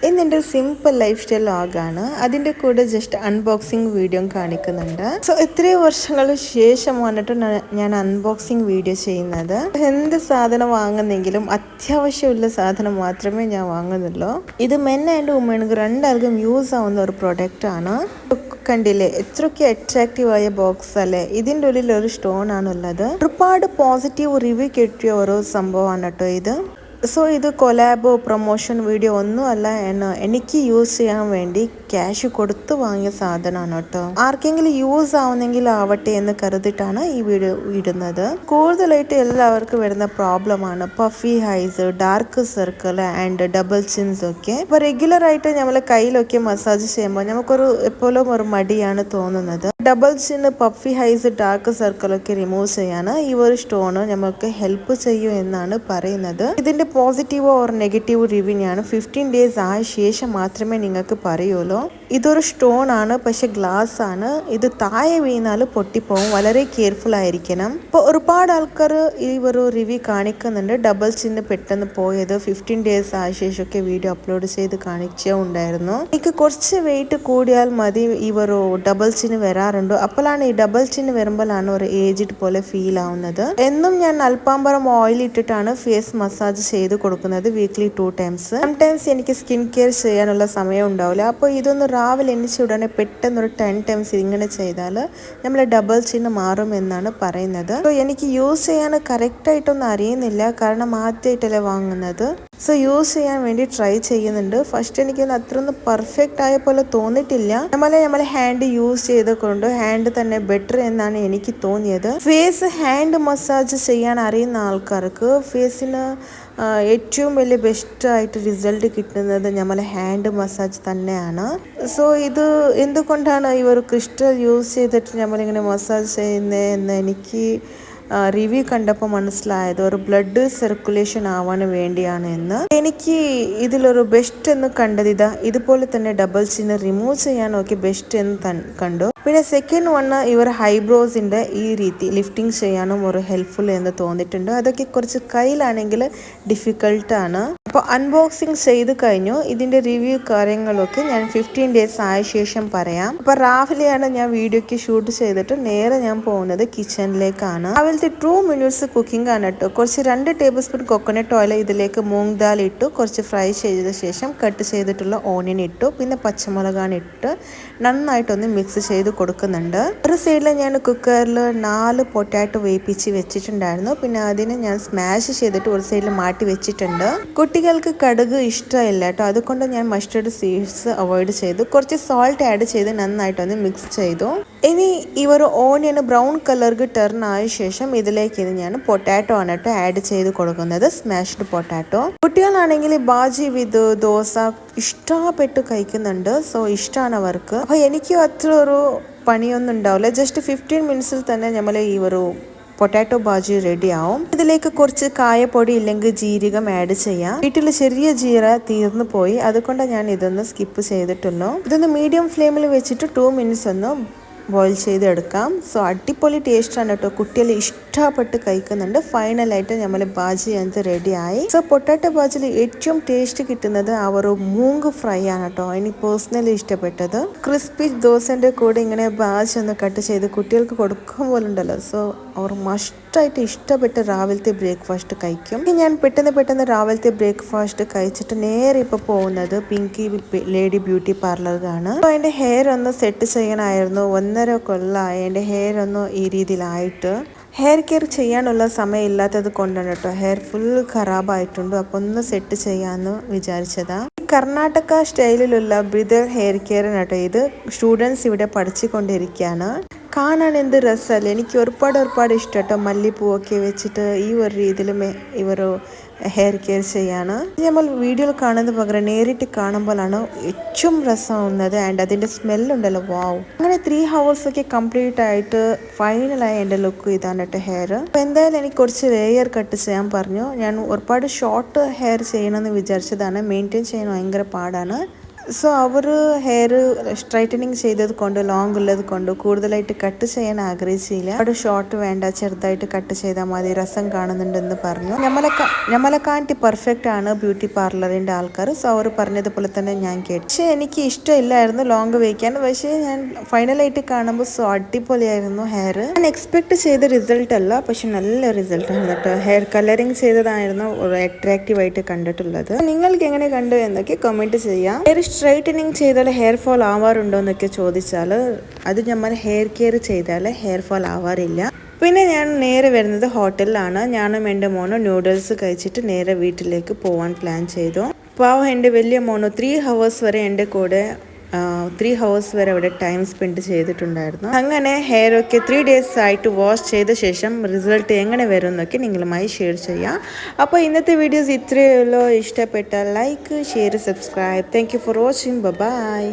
ഇന്നെൻ്റെ simple life style വ്ളോഗാണ്. അതിൻ്റെ കൂടെ ജസ്റ്റ് അൺബോക്സിങ് വീഡിയോ കാണിക്കുന്നുണ്ട്. സോ എത്രയോ വർഷങ്ങൾക്ക് ശേഷം വന്നിട്ട് ഞാൻ അൺബോക്സിങ് വീഡിയോ ചെയ്യുന്നത്. എന്ത് സാധനം വാങ്ങുന്നെങ്കിലും അത്യാവശ്യമുള്ള സാധനം മാത്രമേ ഞാൻ വാങ്ങുന്നുള്ളൂ. ഇത് മെൻ ആൻഡ് വുമൺക്ക് രണ്ടാൾക്കും യൂസ് ആവുന്ന ഒരു പ്രൊഡക്റ്റ് ആണ്. കണ്ടില്ലേ, എത്രയൊക്കെ അട്രാക്റ്റീവ് ആയ ബോക്സ് അല്ലേ. ഇതിൻ്റെ ഉള്ളിൽ ഒരു സ്റ്റോൺ ആണുള്ളത്. ഒരുപാട് പോസിറ്റീവ് റിവ്യൂ കിട്ടിയ ഓരോ സംഭവമാണ് കേട്ടോ ഇത്. സോ ഇത് കൊലാബോ പ്രൊമോഷൻ വീഡിയോ ഒന്നും അല്ല, എനിക്ക് യൂസ് ചെയ്യാൻ വേണ്ടി ക്യാഷ് കൊടുത്ത് വാങ്ങിയ സാധനമാണ് കേട്ടോ. ആർക്കെങ്കിലും യൂസ് ആവുന്നെങ്കിൽ ആവട്ടെ എന്ന് കരുതിയിട്ടാണ് ഈ വീഡിയോ ഇടുന്നത്. കൂടുതലായിട്ട് എല്ലാവർക്കും വരുന്ന പ്രോബ്ലമാണ് puffy eyes, dark circle and double chins ഒക്കെ. ഇപ്പൊ റെഗുലർ ആയിട്ട് നമ്മളെ കയ്യിലൊക്കെ മസാജ് ചെയ്യുമ്പോൾ നമുക്കൊരു എപ്പോഴും ഒരു മടിയാണ് തോന്നുന്നത്. Double ചിന്ന്, puffy eyes, dark സർക്കിളൊക്കെ remove ചെയ്യാൻ ഈ ഒരു സ്റ്റോണ് നമുക്ക് ഹെൽപ്പ് ചെയ്യും എന്നാണ് പറയുന്നത്. ഇതിന്റെ പോസിറ്റീവ് ഓർ നെഗറ്റീവ് റിവ്യൂ ഞാൻ 15 ഡേയ്സ് ആയ ശേഷം മാത്രമേ നിങ്ങൾക്ക് പറയുള്ളൂ. ഇതൊരു സ്റ്റോൺ ആണ്, പക്ഷെ ഗ്ലാസ് ആണ്. ഇത് താഴെ വീണാൽ പൊട്ടിപ്പോവും. വളരെ കെയർഫുൾ ആയിരിക്കണം. ഇപ്പോൾ ഒരുപാട് ആൾക്കാർ ഈ ഒരു റിവ്യൂ കാണിക്കുന്നുണ്ട്. ഡബിൾ ചിന്ന് പെട്ടെന്ന് പോയത് 15 ഡേയ്സ് ആയ ശേഷമൊക്കെ വീഡിയോ അപ്ലോഡ് ചെയ്ത് കാണിച്ചുണ്ടായിരുന്നു. എനിക്ക് കുറച്ച് വെയിറ്റ് കൂടിയാൽ മതി ഈ ഒരു ഡബിൾ ചിന്ന് വരാറുണ്ട്. അപ്പോഴാണ് ഈ ഡബിൾ ചിന്ന് വരുമ്പോഴാണ് ഒരു ഏജ്ഡ് പോലെ ഫീൽ ആവുന്നത്. എന്നും ഞാൻ അൽപ്പാമ്പരം ഓയിൽ ഇട്ടിട്ടാണ് ഫേസ് മസാജ് ചെയ്ത് കൊടുക്കുന്നത്, വീക്ക്ലി 2 ടൈംസ്. സംടൈംസ് എനിക്ക് സ്കിൻ കെയർ ചെയ്യാനുള്ള സമയം ഉണ്ടാവില്ല. അപ്പോൾ ഇതൊന്ന് രാവിലെ എണ്ണിച്ച ഉടനെ പെട്ടെന്നൊരു 10 ടൈംസ് ഇങ്ങനെ ചെയ്താൽ നമ്മളെ ഡബിൾ ചിന്ന് മാറും എന്നാണ് പറയുന്നത്. സോ എനിക്ക് യൂസ് ചെയ്യാൻ കറക്റ്റായിട്ടൊന്നും അറിയുന്നില്ല, കാരണം ആദ്യമായിട്ടല്ലേ വാങ്ങുന്നത്. സോ യൂസ് ചെയ്യാൻ വേണ്ടി ട്രൈ ചെയ്യുന്നുണ്ട്. ഫസ്റ്റ് എനിക്കൊന്നും അത്രയൊന്നും പെർഫെക്റ്റ് ആയ പോലെ തോന്നിയിട്ടില്ല. നമ്മളെ ഹാൻഡ് യൂസ് ചെയ്തുകൊണ്ട് ഹാൻഡ് തന്നെ ബെറ്റർ എന്നാണ് എനിക്ക് തോന്നിയത്. ഫേസ് ഹാൻഡ് മസാജ് ചെയ്യാൻ അറിയുന്ന ആൾക്കാർക്ക് ഫേസിന് ഏറ്റവും വലിയ ബെസ്റ്റായിട്ട് റിസൾട്ട് കിട്ടുന്നത് നമ്മളെ ഹാൻഡ് മസാജ് തന്നെയാണ്. സോ ഇത് എന്തുകൊണ്ടാണ് ഈ ഒരു ക്രിസ്റ്റൽ യൂസ് ചെയ്തിട്ട് നമ്മളിങ്ങനെ മസാജ് ചെയ്യുന്നത് എന്ന് എനിക്ക് റിവ്യൂ കണ്ടപ്പോൾ മനസ്സിലായത് ഒരു ബ്ലഡ് സർക്കുലേഷൻ ആവാൻ വേണ്ടിയാണ് എന്ന്. എനിക്ക് ഇതിലൊരു ബെസ്റ്റ് എന്ന് കണ്ടത് ഇതുപോലെ തന്നെ ഡബിൾ ചിന്ന് റിമൂവ് ചെയ്യാനൊക്കെ ബെസ്റ്റ് എന്ന് കണ്ടു. പിന്നെ സെക്കൻഡ് വണ് ഇവർ ഹൈബ്രോസിൻ്റെ ഈ രീതി ലിഫ്റ്റിംഗ് ചെയ്യാനും ഒരു ഹെൽപ്ഫുൾ എന്ന് തോന്നിയിട്ടുണ്ട്. അതൊക്കെ കുറച്ച് കയ്യിലാണെങ്കിൽ ഡിഫിക്കൾട്ടാണ്. അപ്പോൾ അൺബോക്സിങ് ചെയ്ത് കഴിഞ്ഞു. ഇതിൻ്റെ റിവ്യൂ കാര്യങ്ങളൊക്കെ ഞാൻ 15 ഡേയ്സ് ആയ ശേഷം പറയാം. അപ്പോൾ രാവിലെയാണ് ഞാൻ വീഡിയോക്ക് ഷൂട്ട് ചെയ്തിട്ട് നേരെ ഞാൻ പോകുന്നത് കിച്ചണിലേക്കാണ്. രാവിലത്തെ 2 മിനിറ്റ്സ് കുക്കിംഗ് ആണ് കേട്ടോ. കുറച്ച് 2 ടേബിൾ സ്പൂൺ കൊക്കനട്ട് ഓയിൽ ഇതിലേക്ക് മൂങ് ദാൽ ഇട്ടു. കുറച്ച് ഫ്രൈ ചെയ്ത ശേഷം കട്ട് ചെയ്തിട്ടുള്ള ഓണിയൻ ഇട്ടു. പിന്നെ പച്ചമുളകാണ് ഇട്ട് നന്നായിട്ടൊന്ന് മിക്സ് ചെയ്ത് കൊടുക്കുന്നുണ്ട്. ഒരു സൈഡിൽ ഞാൻ കുക്കറിൽ 4 പൊട്ടാറ്റോ വേപ്പിച്ച് വെച്ചിട്ടുണ്ടായിരുന്നു. പിന്നെ അതിനെ ഞാൻ സ്മാഷ് ചെയ്തിട്ട് ഒരു സൈഡിൽ മാറ്റി വെച്ചിട്ടുണ്ട്. കുട്ടികൾക്ക് കടുക് ഇഷ്ടമില്ല കേട്ടോ, അതുകൊണ്ട് ഞാൻ മസ്റ്റർഡ് സീഡ്സ് അവോയ്ഡ് ചെയ്തു. കുറച്ച് സോൾട്ട് ആഡ് ചെയ്ത് നന്നായിട്ടൊന്ന് മിക്സ് ചെയ്തു. ഇനി ഈ ഒരു ഓണിയൻ ബ്രൗൺ കളർക്ക് ടേൺ ആയ ശേഷം ഇതിലേക്ക് ഞാൻ പൊട്ടാറ്റോ ആണ് കേട്ടോ ആഡ് ചെയ്ത് കൊടുക്കുന്നത്, സ്മാഷ്ഡ് പൊട്ടാറ്റോ. കുട്ടികളാണെങ്കിൽ ബാജി വിത്ത് ദോശ ഇഷ്ടപ്പെട്ട് കഴിക്കുന്നുണ്ട്. സോ ഇഷ്ടമാണ് അവർക്ക്. അപ്പോൾ എനിക്ക് അത്ര ഒരു പണിയൊന്നും ഉണ്ടാവില്ല. ജസ്റ്റ് 15 മിനിറ്റ്സിൽ തന്നെ നമ്മൾ ഈ ഒരു പൊട്ടാറ്റോ ബാജി റെഡി ആവും. ഇതിലേക്ക് കുറച്ച് കായപ്പൊടി ഇല്ലെങ്കിൽ ജീരകം ആഡ് ചെയ്യാം. വീട്ടിൽ ചെറിയ ജീര തീർന്നു പോയി, അതുകൊണ്ട് ഞാൻ ഇതൊന്ന് സ്കിപ്പ് ചെയ്തിട്ടുള്ളൂ. ഇതൊന്ന് മീഡിയം ഫ്ലെയിമിൽ വെച്ചിട്ട് 2 മിനിറ്റ്സ് ഒന്ന് ബോയിൽ ചെയ്തെടുക്കാം. സോ അടിപൊളി ടേസ്റ്റാണ് കേട്ടോ, കുട്ടികൾ ഇഷ്ടപ്പെട്ട് കഴിക്കുന്നുണ്ട്. ഫൈനലായിട്ട് നമ്മൾ ബാജി അത് റെഡി ആയി. സോ പൊട്ടാറ്റോ ബാജിൽ ഏറ്റവും ടേസ്റ്റ് കിട്ടുന്നത് ആ ഒരു മൂങ് ഫ്രൈ ആണ് കേട്ടോ, എനിക്ക് പേഴ്സണലി ഇഷ്ടപ്പെട്ടത്. ക്രിസ്പി ദോശൻ്റെ കൂടെ ഇങ്ങനെ ബാജി ഒന്ന് കട്ട് ചെയ്ത് കുട്ടികൾക്ക് കൊടുക്കും പോലെ ഉണ്ടല്ലോ. സോ അവർ മസ്റ്റായിട്ട് ഇഷ്ടപ്പെട്ട് രാവിലത്തെ ബ്രേക്ക്ഫാസ്റ്റ് കഴിക്കും. ഞാൻ പെട്ടെന്ന് രാവിലത്തെ ബ്രേക്ക്ഫാസ്റ്റ് കഴിച്ചിട്ട് നേരെ ഇപ്പോൾ പോകുന്നത് പിങ്കി ലേഡി ബ്യൂട്ടി പാർലറിലാണ്. അപ്പോൾ എൻ്റെ ഹെയർ ഒന്ന് സെറ്റ് ചെയ്യാനായിരുന്നു. 1.5 കൊല്ലമായി എൻ്റെ ഹെയർ ഒന്ന് ഈ രീതിയിലായിട്ട്. ഹെയർ കെയർ ചെയ്യാനുള്ള സമയം ഇല്ലാത്തത് കൊണ്ടാണ് കേട്ടോ, ഹെയർ ഫുൾ ഖറാബായിട്ടുണ്ട്. അപ്പോൾ ഒന്ന് സെറ്റ് ചെയ്യാമെന്ന് വിചാരിച്ചതാ. കർണാടക സ്റ്റൈലിലുള്ള ബ്രിദർ ഹെയർ കെയർ കേട്ടോ ഇത്. സ്റ്റുഡൻസ് ഇവിടെ പഠിച്ചുകൊണ്ടിരിക്കുകയാണ്. കാണാൻ എന്ത് രസമല്ലേ, എനിക്ക് ഒരുപാട് ഇഷ്ടം കേട്ടോ. മല്ലിപ്പൂവൊക്കെ വെച്ചിട്ട് ഈ ഒരു രീതിയിൽ ഇവർ ഹെയർ കെയർ ചെയ്യാണ്. നമ്മൾ വീഡിയോയിൽ കാണുന്നത് പകരം നേരിട്ട് കാണുമ്പോഴാണ് ഏറ്റവും രസമാവുന്നത്. ആൻഡ് അതിൻ്റെ സ്മെല്ലുണ്ടല്ലോ, വാവ്. അങ്ങനെ 3 ഹവേഴ്സൊക്കെ കംപ്ലീറ്റ് ആയിട്ട് ഫൈനലായി എൻ്റെ ലുക്ക് ഇതാണ് കേട്ടോ ഹെയർ. അപ്പോൾ എന്തായാലും എനിക്ക് കുറച്ച് ലെയർ കട്ട് ചെയ്യാൻ പറഞ്ഞു. ഞാൻ ഒരുപാട് ഷോർട്ട് ഹെയർ ചെയ്യണമെന്ന് വിചാരിച്ചതാണ്. മെയിൻറ്റെയിൻ ചെയ്യാൻ ഭയങ്കര പാടാണ്. സോ അവർ ഹെയർ സ്ട്രൈറ്റനിങ് ചെയ്തത് കൊണ്ട് ലോങ് ഉള്ളത് കൊണ്ട് കൂടുതലായിട്ട് കട്ട് ചെയ്യാൻ ആഗ്രഹിച്ചില്ല. അവിടെ ഷോർട്ട് വേണ്ട, ചെറുതായിട്ട് കട്ട് ചെയ്താൽ മതി, രസം കാണുന്നുണ്ടെന്ന് പറഞ്ഞു. നമ്മളെക്കാട്ടി പെർഫെക്റ്റ് ആണ് ബ്യൂട്ടി പാർലറിൻ്റെ ആൾക്കാർ. സോ അവർ പറഞ്ഞതുപോലെ തന്നെ ഞാൻ കേട്ടു. പക്ഷേ എനിക്ക് ഇഷ്ടമില്ലായിരുന്നു ലോങ് വയ്ക്കാൻ. പക്ഷേ ഞാൻ ഫൈനലായിട്ട് കാണുമ്പോൾ സോ അടിപൊളിയായിരുന്നു ഹെയർ. ഞാൻ എക്സ്പെക്ട് ചെയ്ത റിസൾട്ട് അല്ല, പക്ഷെ നല്ല റിസൾട്ടാണ് കേട്ടോ. ഹെയർ കളറിങ് ചെയ്തതായിരുന്നു അട്രാക്റ്റീവ് ആയിട്ട് കണ്ടിട്ടുള്ളത്. നിങ്ങൾക്ക് എങ്ങനെ കണ്ടു എന്നൊക്കെ കമൻറ്റ് ചെയ്യാം. ഹെയർ സ്ട്രൈറ്റനിങ് ചെയ്താൽ ഹെയർ ഫോൾ ആവാറുണ്ടോ എന്നൊക്കെ ചോദിച്ചാൽ അത് നമ്മൾ ഹെയർ കെയർ ചെയ്താൽ ഹെയർ ഫോൾ ആവാറില്ല. പിന്നെ ഞാൻ നേരെ വരുന്നത് ഹോട്ടലിലാണ്. ഞാനും എൻ്റെ മോനും നൂഡിൽസ് കഴിച്ചിട്ട് നേരെ വീട്ടിലേക്ക് പോകാൻ പ്ലാൻ ചെയ്തു. പാവം എൻ്റെ വലിയ മോനോ 3 hours വരെ എൻ്റെ കൂടെ 3 hours വരെ അവിടെ ടൈം സ്പെൻഡ് ചെയ്തിട്ടുണ്ടായിരുന്നു. അങ്ങനെ ഹെയർ ഒക്കെ 3 days ആയിട്ട് വാഷ് ചെയ്ത ശേഷം റിസൾട്ട് എങ്ങനെ വരും എന്നൊക്കെ നിങ്ങളുമായി ഷെയർ ചെയ്യാം. അപ്പോൾ ഇന്നത്തെ വീഡിയോസ് ഇത്രയേ ഉള്ളൂ. ഇഷ്ടപ്പെട്ടാൽ like, share, subscribe. Thank you for watching. By.